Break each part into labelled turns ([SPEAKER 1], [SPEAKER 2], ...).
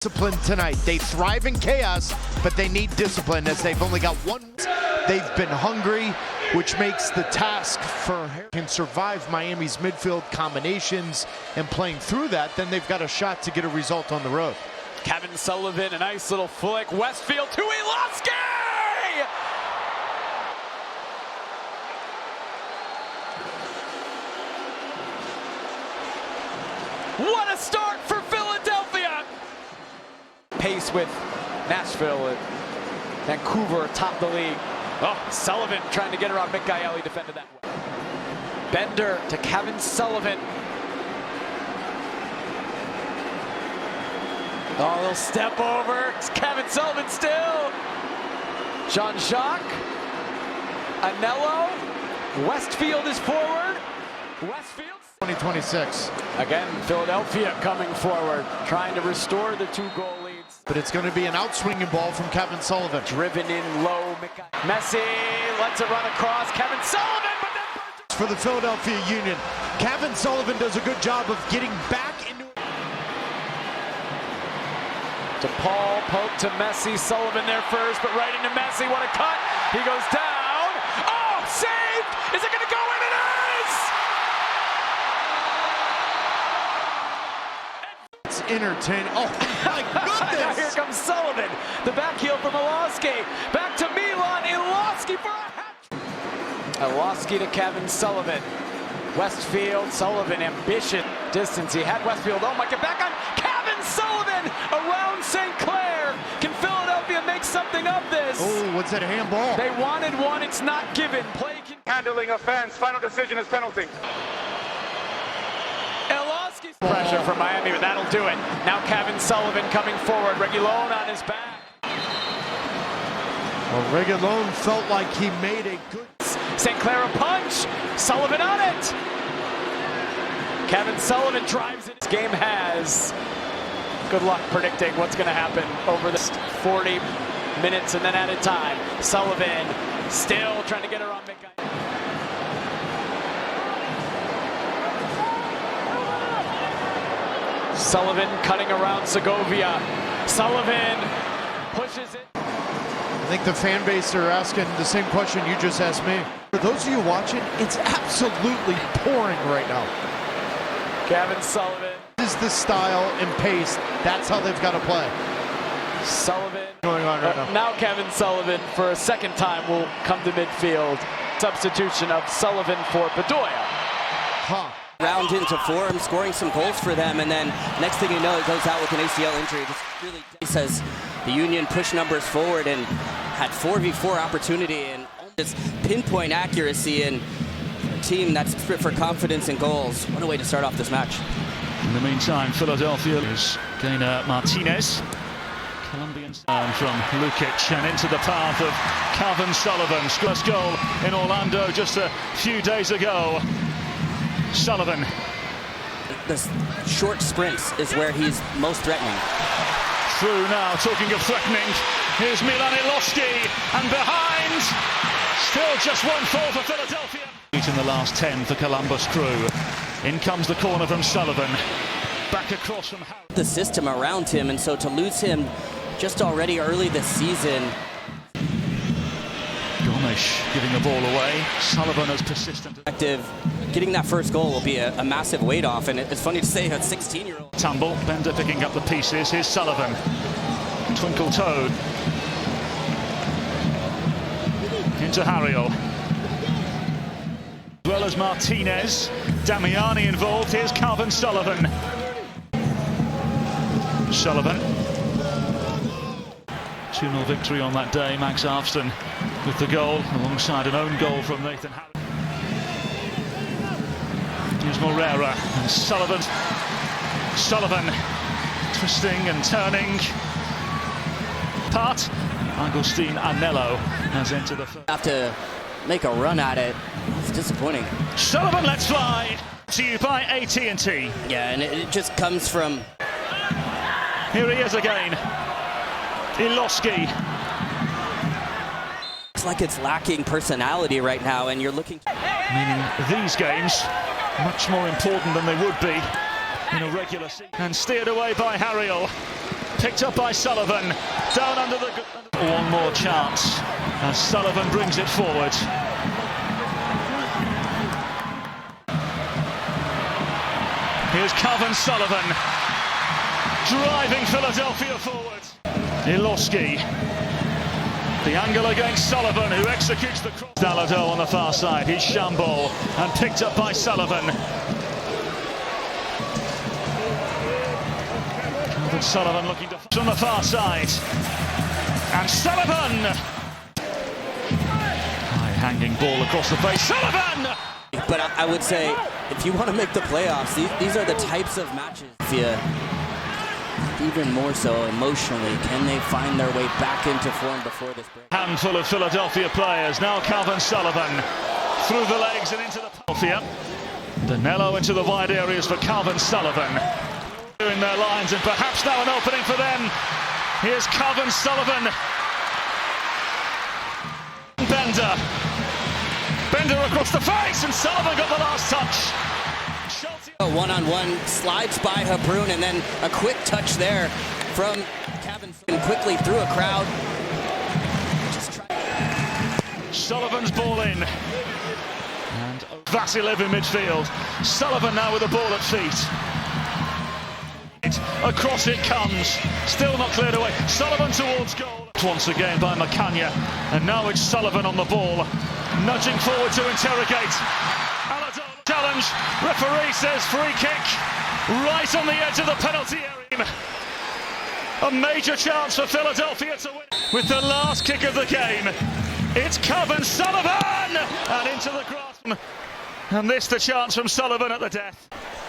[SPEAKER 1] Discipline tonight. They thrive in chaos, but they need discipline as they've only got one. They've been hungry, which makes the task for can survive Miami's midfield combinations and playing through that, then they've got a shot to get a result on the road.
[SPEAKER 2] Cavan Sullivan, a nice little flick. Westfield to Iloski! What a start for Philadelphia! Pace with Nashville and Vancouver atop the league. Oh, Sullivan trying to get around Mikael. He defended that well. Bender to Cavan Sullivan. Oh, a little step over. It's Cavan Sullivan still. Jean-Jacques. Anello. Westfield is forward. Westfield.
[SPEAKER 1] 2026.
[SPEAKER 2] Again, Philadelphia coming forward, trying to restore the 2-goal leads.
[SPEAKER 1] But it's going to be an outswinging ball from Cavan Sullivan.
[SPEAKER 2] Driven in low. Messi lets it run across. Cavan Sullivan, but then
[SPEAKER 1] for the Philadelphia Union, Cavan Sullivan does a good job of getting back into it.
[SPEAKER 2] To Paul, poke to Messi. Sullivan there first, but right into Messi. What a cut. He goes down. Oh, saved! Is it going to go in? It is!
[SPEAKER 1] It's entertaining. Oh, my goodness!
[SPEAKER 2] Now here comes Sullivan. The back heel from Iloski. Back to Milan. Iloski for a hat. Iloski to Cavan Sullivan. Westfield, Sullivan, ambition. Distance, he had Westfield. Oh my, get back on Cavan Sullivan around St. Clair. Can Philadelphia make something of this?
[SPEAKER 1] Oh, what's that handball?
[SPEAKER 2] They wanted one, it's not given. Play
[SPEAKER 3] handling offense, final decision is penalty.
[SPEAKER 2] Iloski's pressure from Miami, but that'll do it. Now Cavan Sullivan coming forward. Reguilón on his back.
[SPEAKER 1] Well, Reguilón felt like he made a good...
[SPEAKER 2] St. Clair a punch. Sullivan on it. Cavan Sullivan drives it. This game has good luck predicting what's going to happen over this 40 minutes and then added time. Sullivan still trying to get her on Mikael. Sullivan cutting around Segovia. Sullivan pushes it.
[SPEAKER 1] I think the fan base are asking the same question you just asked me. For those of you watching, it's absolutely pouring right now.
[SPEAKER 2] Cavan Sullivan.
[SPEAKER 1] This is the style and pace. That's how they've got to play.
[SPEAKER 2] Sullivan.
[SPEAKER 1] Going on right now.
[SPEAKER 2] Now Cavan Sullivan for a second time will come to midfield. Substitution of Sullivan for Bedoya.
[SPEAKER 4] Round into form, scoring some goals for them, and then next thing you know, it goes out with an ACL injury. Just really says the Union pushed numbers forward and had 4v4 opportunity and just pinpoint accuracy, and a team that's fit for confidence in goals. What a way to start off this match.
[SPEAKER 5] In the meantime, Philadelphia is Gainer Martinez. Colombian from Lukic and into the path of Cavan Sullivan's first goal in Orlando just a few days ago. Sullivan.
[SPEAKER 4] The short sprints is where he's most threatening.
[SPEAKER 5] Through now, talking of threatening, here's Milan Iloski, and behind, still just 1-4 for Philadelphia. In the last 10 for Columbus Crew. In comes the corner from Sullivan. Back across from Harry.
[SPEAKER 4] The system around him, and so to lose him just already early this season.
[SPEAKER 5] Gomes giving the ball away. Sullivan is persistent.
[SPEAKER 4] Getting that first goal will be a massive weight off, and it's funny to say a 16-year-old.
[SPEAKER 5] Tumble, Bender picking up the pieces. Here's Sullivan. Twinkle toed. Into Harriel. As well as Martinez. Damiani involved. Here's Cavan Sullivan. Sullivan. 2-0 victory on that day. Max Arfston with the goal alongside an own goal from Nathan Harriel. Here's Morera and Sullivan. Sullivan twisting and turning. Part. Agustin Anello has entered the first.
[SPEAKER 4] Have to make a run at it. It's disappointing.
[SPEAKER 5] Sullivan lets fly. To you by AT&T.
[SPEAKER 4] Yeah, and it just comes from.
[SPEAKER 5] Here he is again. Iloski.
[SPEAKER 4] It's like it's lacking personality right now, and you're looking.
[SPEAKER 5] Meaning these games much more important than they would be in a regular season. And steered away by Harriel. picked up by Sullivan. Down under the... One more chance as Sullivan brings it forward. Here's Cavan Sullivan driving Philadelphia forward. Iloski. The angle against Sullivan, who executes the cross. Dalado on the far side. He's Shamble and picked up by Sullivan. Cavan Sullivan looking to from the far side. And Sullivan! High hanging ball across the face. Sullivan!
[SPEAKER 4] But I would say, if you want to make the playoffs, these are the types of matches. Even more so emotionally, can they find their way back into form before this break?
[SPEAKER 5] Handful of Philadelphia players. Now Cavan Sullivan through the legs and into the Philadelphia. Danilo into the wide areas for Cavan Sullivan. Doing their lines, and perhaps now an opening for them. Here's Cavan Sullivan. Bender across the face, and Sullivan got the last touch.
[SPEAKER 4] A one-on-one slides by Habrun, and then a quick touch there from Cavan Sullivan quickly through a crowd.
[SPEAKER 5] Sullivan's ball in. And Vasilev in midfield. Sullivan now with the ball at feet. Across it comes. Still not cleared away. Sullivan towards goal. Once again by Macania. And now it's Sullivan on the ball. Nudging forward to interrogate. Challenge. Referee says free kick. Right on the edge of the penalty area. A major chance for Philadelphia to win. With the last kick of the game. It's Cavan Sullivan! And into the grasp. And this the chance from Sullivan at the death.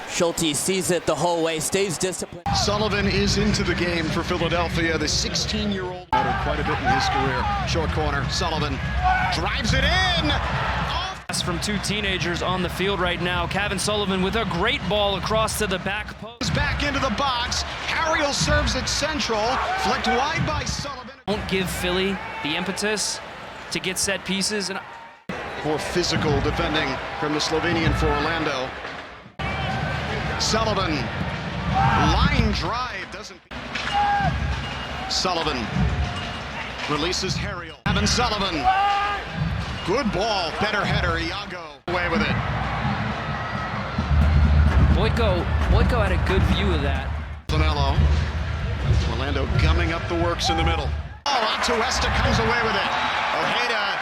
[SPEAKER 4] Schulte sees it the whole way, stays disciplined.
[SPEAKER 6] Sullivan is into the game for Philadelphia. The 16-year-old quite a bit in his career. Short corner, Sullivan drives it in.
[SPEAKER 7] From two teenagers on the field right now. Cavan Sullivan with a great ball across to the back post.
[SPEAKER 6] Back into the box. Harriel serves it central. Flicked wide by Sullivan.
[SPEAKER 7] Don't give Philly the impetus to get set pieces. And
[SPEAKER 6] more physical defending from the Slovenian for Orlando. Sullivan, line drive, doesn't... Sullivan releases Harriel. Cavan Sullivan, good ball, better header, Iago away with it.
[SPEAKER 7] Boyko had a good view of that.
[SPEAKER 6] Zanello, Orlando gumming up the works in the middle. Oh, Atuesta comes away with it. Ojeda,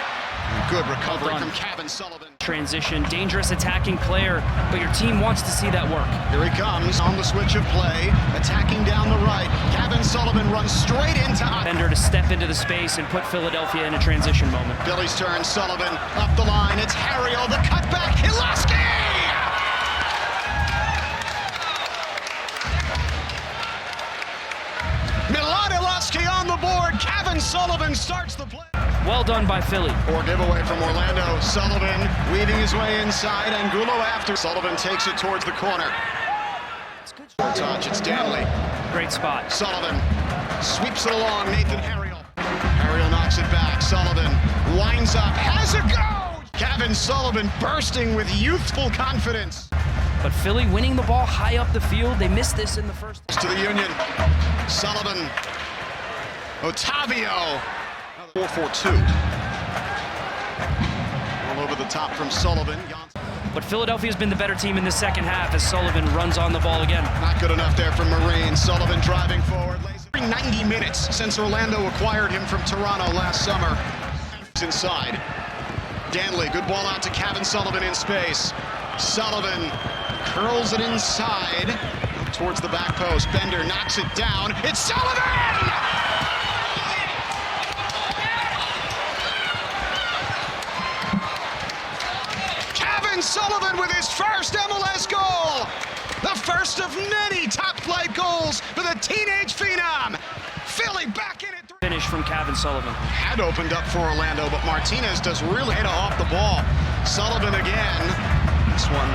[SPEAKER 6] good recovery from Cavan Sullivan.
[SPEAKER 7] Transition, dangerous attacking player, but your team wants to see that work.
[SPEAKER 6] Here he comes on the switch of play, attacking down the right. Cavan Sullivan runs straight into
[SPEAKER 7] Bender to step into the space and put Philadelphia in a transition moment.
[SPEAKER 6] Billy's turn, Sullivan up the line. It's Harriel, the cutback, Iloski! Milan Iloski on the board. Cavan Sullivan starts the play.
[SPEAKER 7] Well done by Philly.
[SPEAKER 6] Poor giveaway from Orlando. Sullivan weaving his way inside. Angulo after. Sullivan takes it towards the corner.
[SPEAKER 7] It's good.
[SPEAKER 6] Touch, it's Danley.
[SPEAKER 7] Great spot.
[SPEAKER 6] Sullivan sweeps it along. Nathan Harriel. Harriel knocks it back. Sullivan winds up. Has a go! Cavan Sullivan bursting with youthful confidence.
[SPEAKER 7] But Philly winning the ball high up the field. They missed this in the first.
[SPEAKER 6] To the Union. Sullivan. Otavio. 4-4-2. All over the top from Sullivan.
[SPEAKER 7] But Philadelphia's been the better team in the second half as Sullivan runs on the ball again.
[SPEAKER 6] Not good enough there from Marine. Sullivan driving forward. 90 minutes since Orlando acquired him from Toronto last summer. Inside. Danley, good ball out to Cavan Sullivan in space. Sullivan curls it inside towards the back post. Bender knocks it down. It's Sullivan! Cavan Sullivan with his first MLS goal! The first of many top-flight goals for the teenage phenom. Philly back in it.
[SPEAKER 7] Finish from Cavan Sullivan.
[SPEAKER 6] Had opened up for Orlando, but Martinez does really hit off the ball. Sullivan again. This one.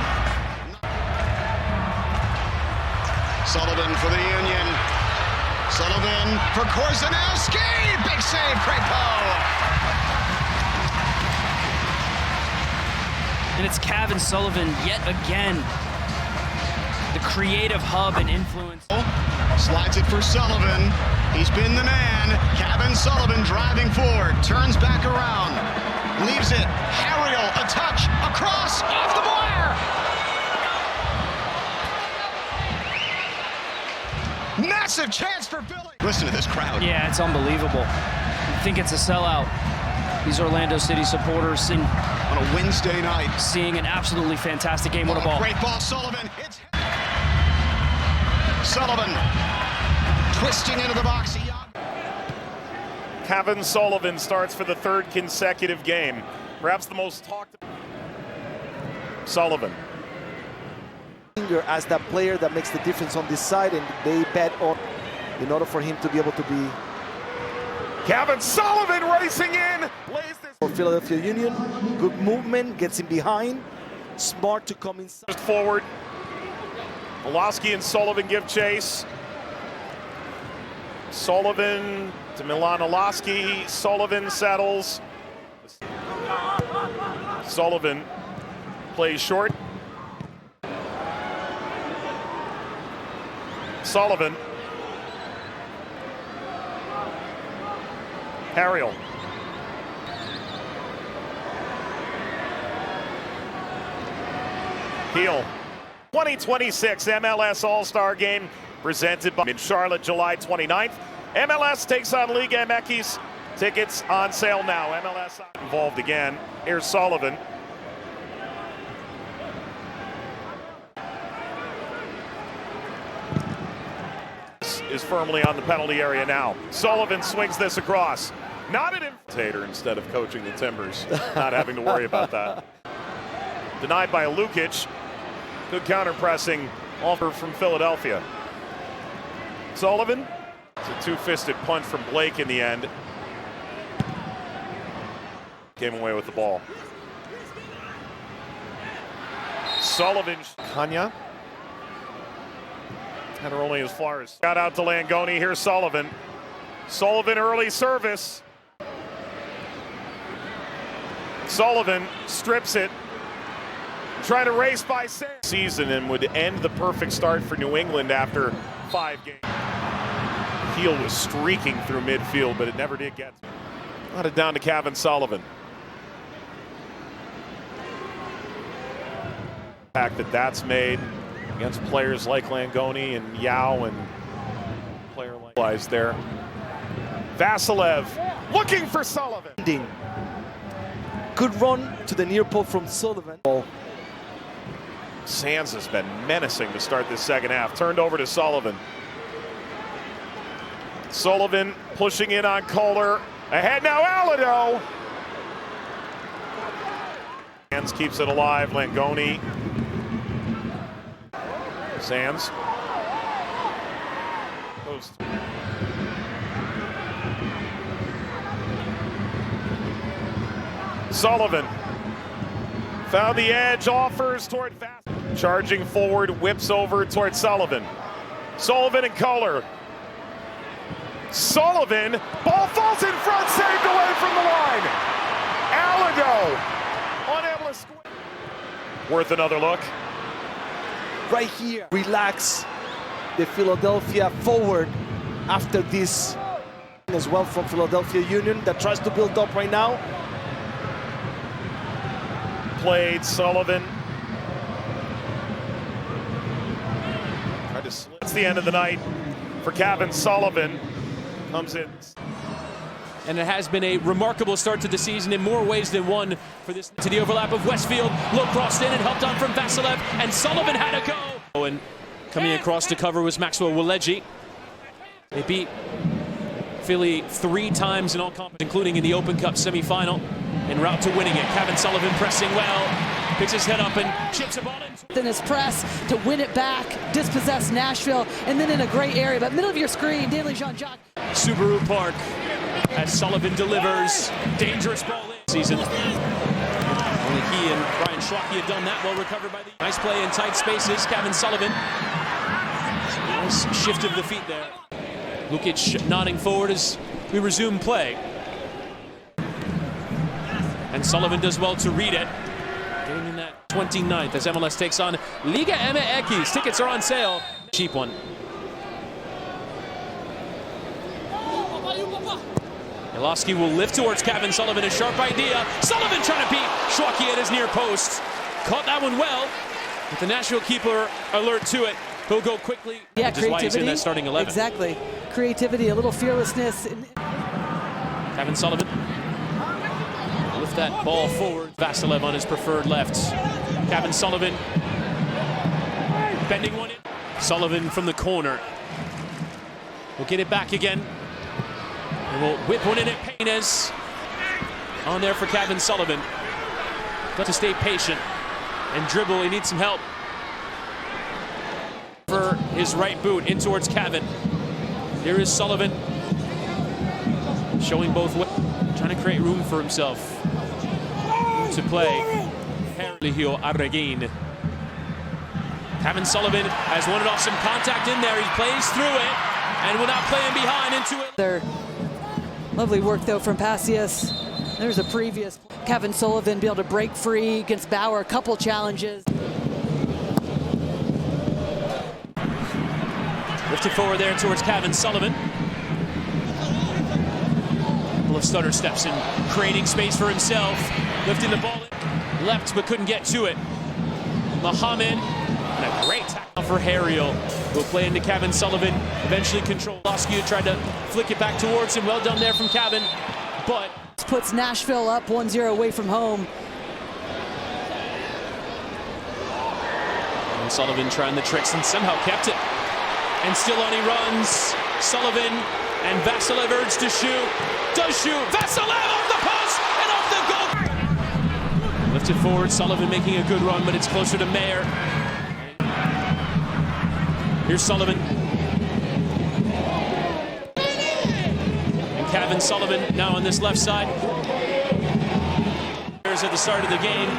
[SPEAKER 6] Sullivan for the Union. Sullivan for Korzanowski. Big save, Crepeau.
[SPEAKER 7] And it's Cavan Sullivan yet again. The creative hub and influence.
[SPEAKER 6] Slides it for Sullivan. been the man. Cavan Sullivan driving forward, turns back around, leaves it. Harriel, a touch, across, off the wire. Massive chance for Billy. Listen to this crowd.
[SPEAKER 7] Yeah, it's unbelievable. I think it's a sellout. These Orlando City supporters
[SPEAKER 6] On a Wednesday night.
[SPEAKER 7] seeing an absolutely fantastic game. What a ball.
[SPEAKER 6] Great ball, Sullivan hits. Sullivan twisting into the box.
[SPEAKER 8] Cavan Sullivan starts for the third consecutive game. Perhaps the most talked about. Sullivan.
[SPEAKER 9] As that player that makes the difference on this side, and they bet on in order for him to be able to be
[SPEAKER 8] Cavan Sullivan racing in. Lays this
[SPEAKER 9] for Philadelphia Union. Good movement, gets him behind, smart to come inside.
[SPEAKER 8] forward. Woloski and Sullivan give chase. Sullivan to Milan Woloski. Sullivan settles. Sullivan plays short. Sullivan. Harriel. Heel. 2026 MLS All-Star Game presented by in Charlotte, July 29th. MLS takes on Liga MX. Tickets on sale now. MLS involved again. Here's Sullivan. Is firmly on the penalty area now. Sullivan swings this across. Not an imitator instead of coaching the Timbers. Not having to worry about that. Denied by Lukic. Good counter-pressing offer from Philadelphia. Sullivan. It's a two-fisted punch from Blake in the end. Came away with the ball. Sullivan. Kanya. And are only as far as. Got out to Langoni. Here's Sullivan. Sullivan early service. Sullivan strips it. Trying to race by season and would end the perfect start for New England after 5 games. Heel was streaking through midfield, but it never did get. Got it down to Cavan Sullivan. The fact that that's made against players like Langoni and Yao and player like there. Vasilev looking for Sullivan.
[SPEAKER 9] Good run to the near post from Sullivan.
[SPEAKER 8] Sands has been menacing to start this second half. Turned over to Sullivan. Sullivan pushing in on Kohler. Ahead now, Alado. Sands keeps it alive. Langoni. Sands. Post. Sullivan. Found the edge, offers toward fast. Charging forward, whips over toward Sullivan. Sullivan and Kohler. Sullivan, ball falls in front, saved away from the line. Alado unable to square. Worth another look.
[SPEAKER 9] Right here, relax the Philadelphia forward after this as well from Philadelphia Union that tries to build up right now.
[SPEAKER 8] Played Sullivan. Tried to slip. It's the end of the night for Cavan Sullivan. Comes in.
[SPEAKER 10] And it has been a remarkable start to the season in more ways than one for this. To the overlap of Westfield, low crossed in and helped on from Vasilev, and Sullivan had to go. And coming across to cover was Maxwell Woloski. They beat Philly 3 times in all competitions, including in the Open Cup semifinal, en route to winning it. Cavan Sullivan pressing well, picks his head up and chips a ball in.
[SPEAKER 11] In his press to win it back, dispossess Nashville, and then in a great area. But middle of your screen, Danley Jean-Jacques.
[SPEAKER 10] Subaru Park as Sullivan delivers. Dangerous ball in season. Only he and Brian Schwacke had done that, well recovered by the. Nice play in tight spaces. Cavan Sullivan. Nice shift of the feet there. Lukic nodding forward as we resume play. And Sullivan does well to read it. Getting in that 29th as MLS takes on Liga MX. Tickets are on sale. Cheap one. Iloski will lift towards Cavan Sullivan, a sharp idea. Sullivan trying to beat Schwacke at his near post. Caught that one well, with the Nashville keeper alert to it. He'll go quickly.
[SPEAKER 11] Yeah,
[SPEAKER 10] which is why he's in
[SPEAKER 11] creativity.
[SPEAKER 10] that starting 11.
[SPEAKER 11] Exactly. Creativity, a little fearlessness.
[SPEAKER 10] Cavan Sullivan lift that ball forward. Vasilev on his preferred left. Cavan Sullivan bending one in. Sullivan from the corner. We'll get it back again. And we'll whip one in at Peñas. On there for Cavan Sullivan. Got to stay patient and dribble. He needs some help. For his right boot in towards Cavan. Here is Sullivan. Showing both ways. Trying to create room for himself. To play. Herlihio Arreguin. Cavan Sullivan has wanted off some contact in there. He plays through it. And without playing behind into it.
[SPEAKER 11] Their lovely work though from Passius. There's a previous. Cavan Sullivan be able to break free against Bauer, a couple challenges.
[SPEAKER 10] Lifted forward there towards Cavan Sullivan. A couple of stutter steps and creating space for himself. Lifting the ball left but couldn't get to it. Mohammed. And a great tackle for Harriel. Will play into Cavan Sullivan. Eventually control. Iloski tried to flick it back towards him. Well done there from Cavan. But
[SPEAKER 11] puts Nashville up 1-0 away from home.
[SPEAKER 10] And Sullivan trying the tricks and somehow kept it. And still on he runs. Sullivan and Vasilev urged to shoot. Does shoot. Vasilev off the post and off the goal. Lifted forward. Sullivan making a good run, but it's closer to Mayer. Here's Sullivan. And Cavan Sullivan now on this left side. At the start of the game.